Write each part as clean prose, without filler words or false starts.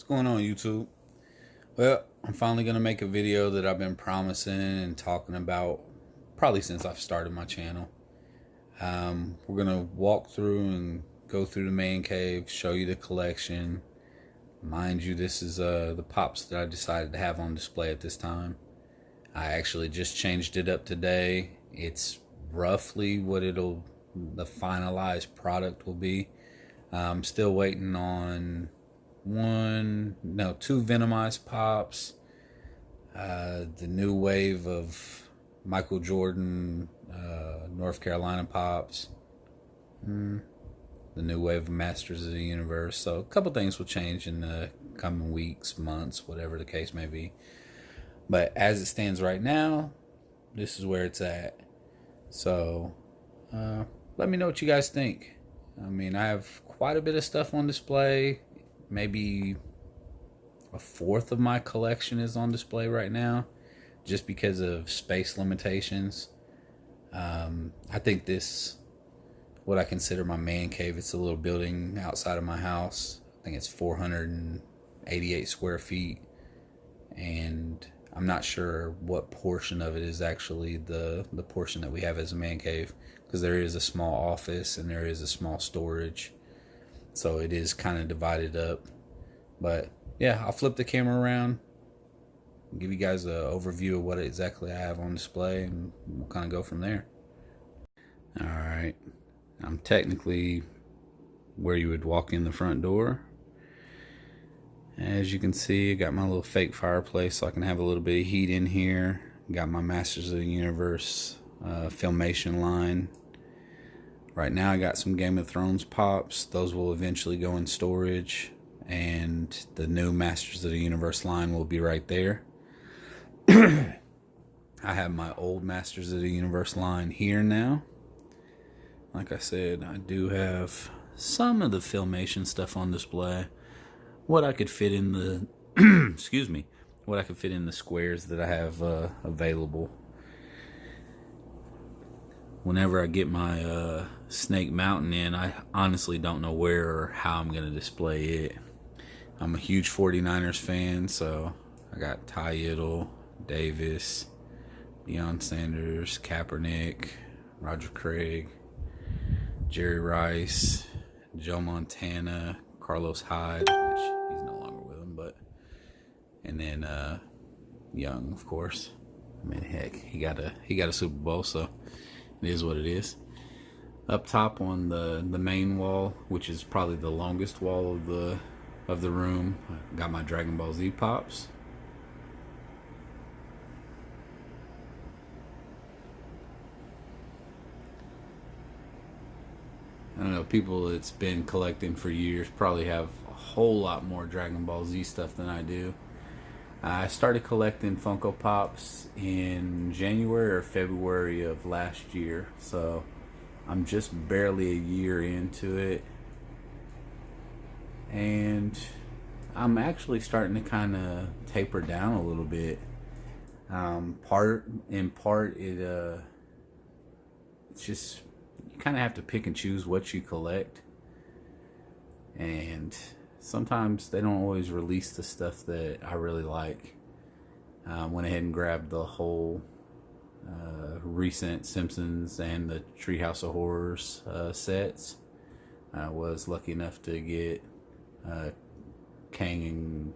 going on, YouTube? Well, I'm finally going to make a video that I've been promising and talking about probably since I've started my channel. We're going to walk through and go through the man cave, show you the collection. Mind you, this is the pops that I decided to have on display at this time. I actually just changed it up today. It's roughly what the finalized product will be. I'm still waiting on two Venomized pops, the new wave of Michael Jordan North Carolina pops, the new wave of Masters of the Universe. So a couple things will change in the coming weeks, months, whatever the case may be. But as it stands right now, this is where it's at. So let me know what you guys think. I mean, I have quite a bit of stuff on display. Maybe a fourth of my collection is on display right now, just because of space limitations. I think this, what I consider my man cave, it's a little building outside of my house. I think it's 488 square feet, and I'm not sure what portion of it is actually the portion that we have as a man cave, because there is a small office and there is a small storage, so it is kind of divided up. But yeah, I'll flip the camera around, give you guys an overview of what exactly I have on display, and we'll kind of go from there. Alright, I'm technically where you would walk in the front door. As you can see, I got my little fake fireplace so I can have a little bit of heat in here. Got my Masters of the Universe filmation line. Right now I got some Game of Thrones pops. Those will eventually go in storage, and the new Masters of the Universe line will be right there. I have my old Masters of the Universe line here now. Like I said, I do have some of the filmation stuff on display. What I could fit in the excuse me, what I could fit in the squares that I have available. Whenever I get my Snake Mountain in, I honestly don't know where or how I'm going to display it. I'm a huge 49ers fan, so I got Ty Ittle, Davis, Deion Sanders, Kaepernick, Roger Craig, Jerry Rice, Joe Montana, Carlos Hyde, which he's no longer with him, and then Young, of course. I mean, heck, he got a Super Bowl, so it is what it is. Up top on the main wall, which is probably the longest wall of the room, I got my Dragon Ball Z pops. I don't know, people that's been collecting for years probably have a whole lot more Dragon Ball Z stuff than I do. I started collecting Funko Pops in January or February of last year, so I'm just barely a year into it. And I'm actually starting to kind of taper down a little bit. In part, it's just, you kind of have to pick and choose what you collect, and sometimes they don't always release the stuff that I really like. Went ahead and grabbed the whole recent Simpsons and the Treehouse of Horrors sets. I was lucky enough to get Kang and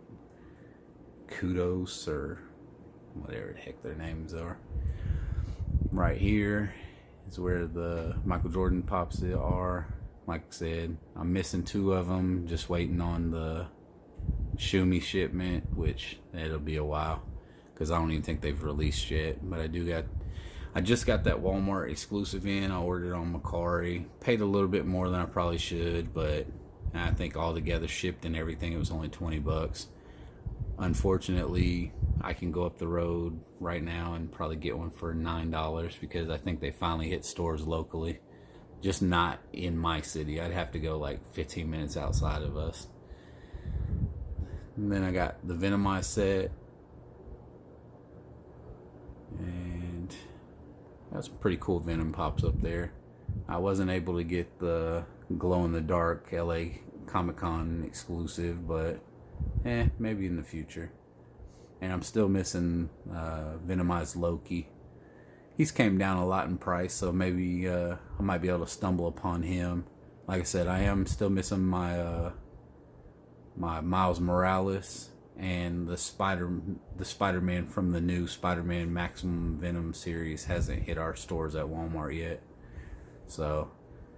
Kudos, or whatever the heck their names are. Right here is where the Michael Jordan pops are. Like I said, I'm missing two of them, just waiting on the Shumi shipment, which it'll be a while because I don't even think they've released yet. But I just got that Walmart exclusive in. I ordered on Macari, paid a little bit more than I probably should, but I think altogether shipped and everything, it was only 20 bucks. Unfortunately, I can go up the road right now and probably get one for $9 because I think they finally hit stores locally. Just not in my city. I'd have to go like 15 minutes outside of us. And then I got the Venomized set. And that's some pretty cool Venom pops up there. I wasn't able to get the glow-in-the-dark LA Comic-Con exclusive, but Maybe in the future. And I'm still missing Venomized Loki. He's came down a lot in price, so maybe I might be able to stumble upon him. Like I said, I am still missing my my Miles Morales and the Spider-Man from the new Spider-Man Maximum Venom series hasn't hit our stores at Walmart yet. So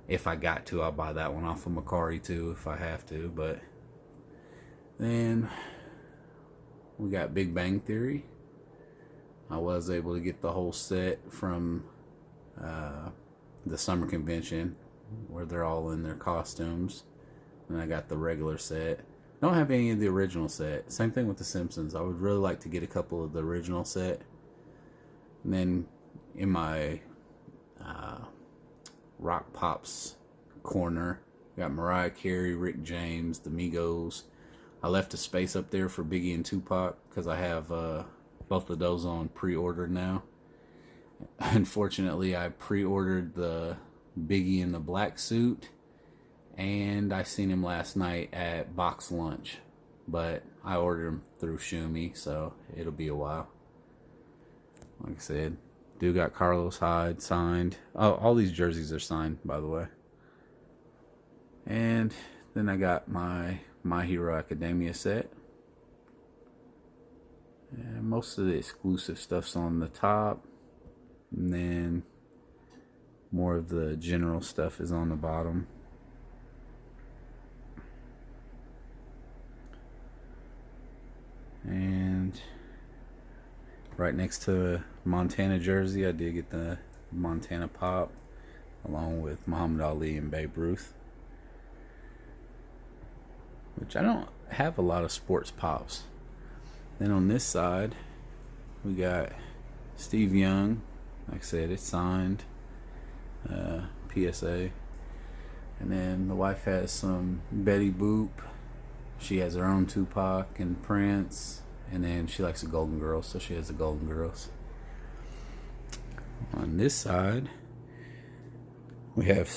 if I got to, I'll buy that one off of Macari too if I have to. But then we got Big Bang Theory. I was able to get the whole set from the summer convention where they're all in their costumes. And I got the regular set. Don't have any of the original set. Same thing with the Simpsons. I would really like to get a couple of the original set. And then in my Rock Pops corner, got Mariah Carey, Rick James, the Migos. I left a space up there for Biggie and Tupac because I have both of those on pre-order now. Unfortunately, I pre-ordered the Biggie in the black suit, and I seen him last night at Box Lunch, but I ordered him through Shumi, so it'll be a while. Like I said, dude got Carlos Hyde signed. Oh, all these jerseys are signed, by the way. And then I got My Hero Academia set. And most of the exclusive stuff's on the top, and then more of the general stuff is on the bottom. And right next to Montana jersey, I did get the Montana Pop along with Muhammad Ali and Babe Ruth, which I don't have a lot of sports pops. Then on this side, we got Steve Young. Like I said, it's signed. PSA. And then the wife has some Betty Boop. She has her own Tupac and Prince. And then she likes the Golden Girls, so she has the Golden Girls. On this side, we have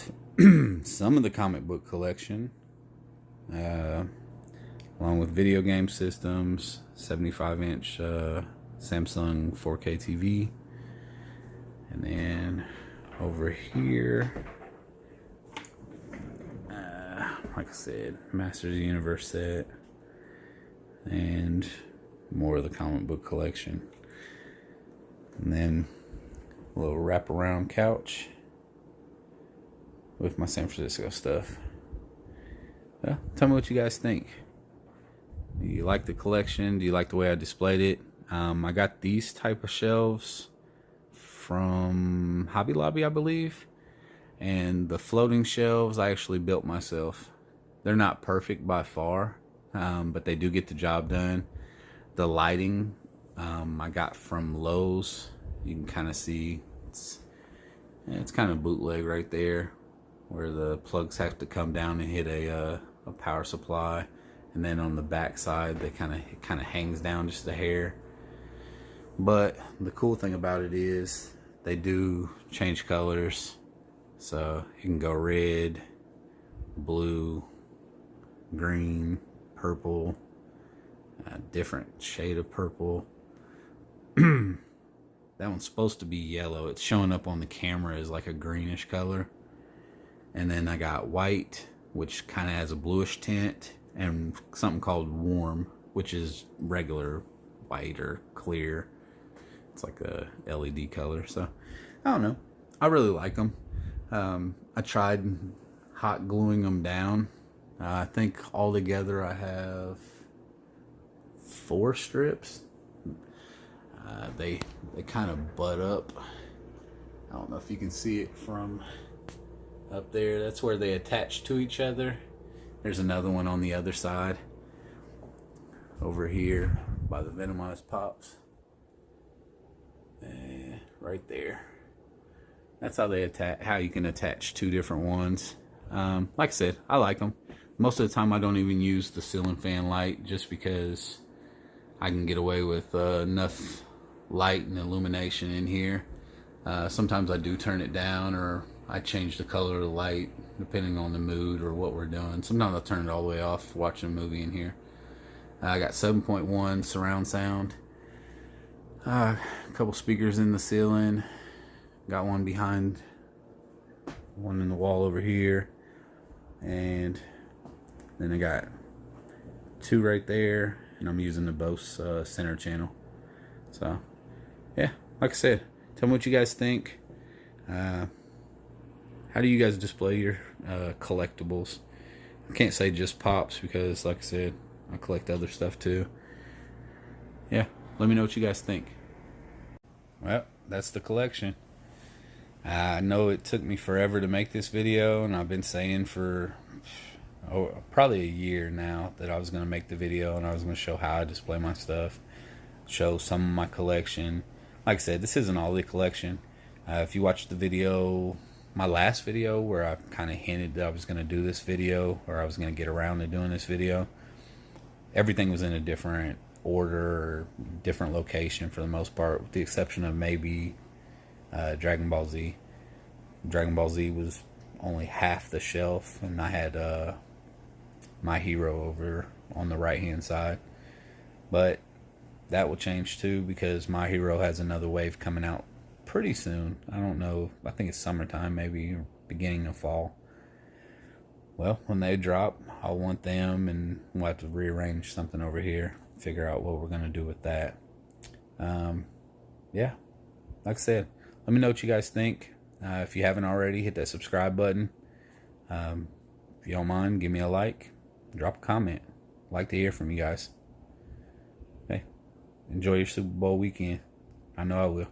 some of the comic book collection. Along with video game systems, 75-inch Samsung 4K TV. And then over here, like I said, Masters of the Universe set. And more of the comic book collection. And then a little wraparound couch with my San Francisco stuff. Well, tell me what you guys think. Do you like the collection? Do you like the way I displayed it? I got these type of shelves from Hobby Lobby, I believe. And the floating shelves I actually built myself. They're not perfect by far, but they do get the job done. The lighting I got from Lowe's. You can kind of see it's kind of bootleg right there, where the plugs have to come down and hit a power supply. And then on the back side, it kind of hangs down just a hair. But the cool thing about it is they do change colors. So you can go red, blue, green, purple, a different shade of purple. That one's supposed to be yellow. It's showing up on the camera as like a greenish color. And then I got white, which kind of has a bluish tint, and something called warm, which is regular white or clear. It's like a LED color. So I don't know, I really like them. I tried hot gluing them down. I think altogether I have 4 strips. They kind of butt up. I don't know if you can see it from up there. That's where they attach to each other. There's another one on the other side over here by the Venomized Pops. Right there. That's how they attach. How you can attach 2 different ones. Like I said, I like them. Most of the time, I don't even use the ceiling fan light just because I can get away with enough light and illumination in here. Sometimes I do turn it down, or I change the color of the light depending on the mood or what we're doing. Sometimes I'll turn it all the way off watching a movie in here. I got 7.1 surround sound. A couple speakers in the ceiling. Got one behind, one in the wall over here, and then I got two right there, and I'm using the Bose center channel. So yeah, like I said, tell me what you guys think. How do you guys display your collectibles? I can't say just pops because, like I said, I collect other stuff too. Yeah, let me know what you guys think. Well, that's the collection. I know it took me forever to make this video, and I've been saying for probably a year now that I was going to make the video and I was going to show how I display my stuff, show some of my collection. Like I said, this isn't all the collection. If you watched the video, my last video, where I kind of hinted that I was going to do this video, or I was going to get around to doing this video, everything was in a different order, or different location for the most part, with the exception of maybe Dragon Ball Z. Dragon Ball Z was only half the shelf, and I had My Hero over on the right hand side. But that will change too, because My Hero has another wave coming out pretty soon. I don't know, I think it's summertime, maybe, or beginning of fall. Well, when they drop, I'll want them, and we'll have to rearrange something over here, figure out what we're going to do with that. Yeah, like I said, let me know what you guys think. If you haven't already, hit that subscribe button. If you don't mind, give me a like, drop a comment. I'd like to hear from you guys. Hey, enjoy your Super Bowl weekend. I know I will.